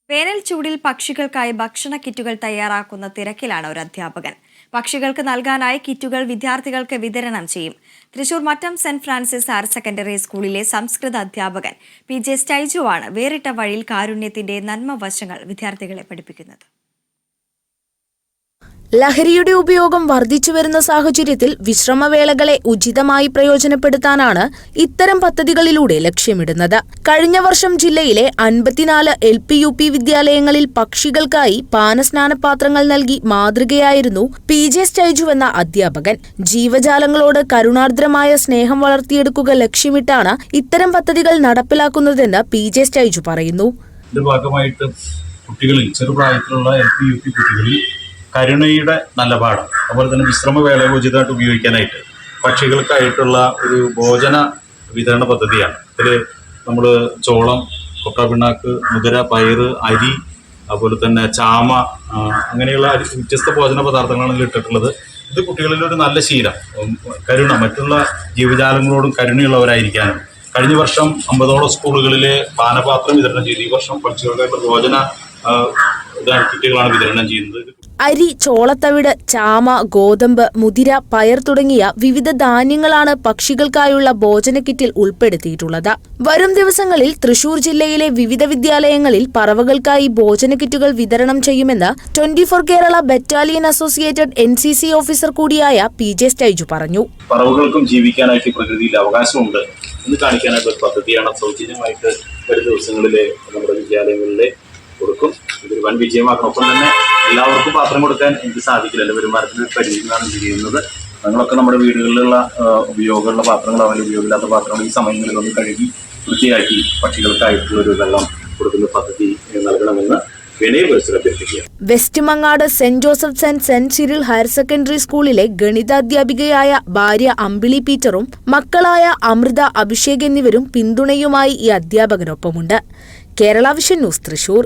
വേനൽ ചൂടിൽ പക്ഷികൾക്കായി ഭക്ഷണ കിറ്റുകൾ തയ്യാറാക്കുന്ന തിരക്കിലാണ് ഒരു അധ്യാപകൻ. പക്ഷികൾക്ക് നൽകാനായി കിറ്റുകൾ വിദ്യാർത്ഥികൾക്ക് വിതരണം ചെയ്യും. Thrissur Mattom saint Francis higher secondary സ്കൂളിലെ സംസ്കൃത അധ്യാപകൻ PJ സ്റ്റൈജുവാണ് വേറിട്ട വഴിയിൽ കാരുണ്യത്തിന്റെ നന്മ വശങ്ങൾ വിദ്യാർത്ഥികളെ പഠിപ്പിക്കുന്നത്. ലഹരിയുടെ ഉപയോഗം വർദ്ധിച്ചുവരുന്ന സാഹചര്യത്തിൽ വിശ്രമവേളകളെ ഉചിതമായി പ്രയോജനപ്പെടുത്താനാണ് ഇത്തരം പദ്ധതികളിലൂടെ ലക്ഷ്യമിടുന്നത്. കഴിഞ്ഞ വർഷം ജില്ലയിലെ 54 LP-UP വിദ്യാലയങ്ങളിൽ പക്ഷികൾക്കായി പാനസ്നാനപാത്രങ്ങൾ നൽകി മാതൃകയായിരുന്നു PJ സ്റ്റൈജു എന്ന അധ്യാപകൻ. ജീവജാലങ്ങളോട് കരുണാർദ്രമായ സ്നേഹം വളർത്തിയെടുക്കുക ലക്ഷ്യമിട്ടാണ് ഇത്തരം പദ്ധതികൾ നടപ്പിലാക്കുന്നതെന്ന് PJ സ്റ്റൈജു പറയുന്നു. ഭാഗമായിട്ട് കുട്ടികളിൽ ചെറുപ്രായത്തിലുള്ള LP-UP കുട്ടികളിൽ കരുണയുടെ നല്ല പാഠം, അതുപോലെ തന്നെ വിശ്രമവേള ഉചിതമായിട്ട് ഉപയോഗിക്കാനായിട്ട് പക്ഷികൾക്കായിട്ടുള്ള ഒരു ഭോജന വിതരണ പദ്ധതിയാണ്. ഇതിൽ നമ്മൾ ചോളം, കൊപ്രാപിണ്ണാക്ക്, മുതിര, പയറ്, അരി, അതുപോലെ തന്നെ ചാമ, അങ്ങനെയുള്ള വ്യത്യസ്ത ഭോജന പദാർത്ഥങ്ങളാണ് ഇട്ടിട്ടുള്ളത്. ഇത് കുട്ടികളിൽ ഒരു നല്ല ശീലം, കരുണ, മറ്റുള്ള ജീവജാലങ്ങളോടും കരുണയുള്ളവരായിരിക്കാനും. കഴിഞ്ഞ വർഷം 50ഓളം സ്കൂളുകളിൽ പാനപാത്രം വിതരണം ചെയ്തു. ഈ വർഷം പക്ഷികൾക്കായിട്ട് ഭോജന കിറ്റുകളാണ് വിതരണം ചെയ്യുന്നത്. അരി, ചോളത്തവിട്, ചാമ, ഗോതമ്പ്, മുതിര, പയർ തുടങ്ങിയ വിവിധ ധാന്യങ്ങളാണ് പക്ഷികൾക്കായുള്ള ഭോജന കിറ്റിൽ ഉൾപ്പെടുത്തിയിട്ടുള്ളത്. വരും ദിവസങ്ങളിൽ തൃശൂർ ജില്ലയിലെ വിവിധ വിദ്യാലയങ്ങളിൽ പറവകൾക്കായി ഭോജന കിറ്റുകൾ വിതരണം ചെയ്യുമെന്ന് 24 Kerala battalion associated NCC officer കൂടിയായ PJ സ്റ്റൈജു പറഞ്ഞു. പറവകൾക്കും ജീവിക്കാനായിട്ട് പ്രകൃതിയിൽ അവകാശമുണ്ട് എന്ന് കാണിക്കാനായിട്ട് ഒരു പദ്ധതിയാണ് സൗജന്യമായിട്ട് വരും ദിവസങ്ങളിൽ നമ്മുടെ വിദ്യാലയങ്ങളിലെ കൊടുക്കും. ഇതൊരു വൻ വിജയമാക്കണം. ഒപ്പം തന്നെ എല്ലാവർക്കും പാത്രം കൊടുക്കാൻ എനിക്ക് സാധിക്കില്ല. വരുമാനത്തിന് പരിമിതിയാണ് ചെയ്യുന്നത്. ഞങ്ങളൊക്കെ നമ്മുടെ വീടുകളിലുള്ള ഉപയോഗമുള്ള പാത്രങ്ങളോ അല്ലെങ്കിൽ ഉപയോഗമില്ലാത്ത പാത്രങ്ങൾ ഈ സമയങ്ങളിലൊന്ന് കഴുകി വൃത്തിയാക്കി പക്ഷികൾക്കായിട്ടുള്ള ഒരു വെള്ളം കൊടുക്കുന്ന പദ്ധതി നൽകണമെന്ന് west Mangad saint Joseph saint Cyril higher secondary സ്കൂളിലെ ഗണിതാധ്യാപികയായ ഭാര്യ അമ്പിളി പീറ്ററും മക്കളായ അമൃത, അഭിഷേക് എന്നിവരും പിന്തുണയുമായി ഈ അധ്യാപകനൊപ്പമുണ്ട്. Kerala vision news, Thrissur.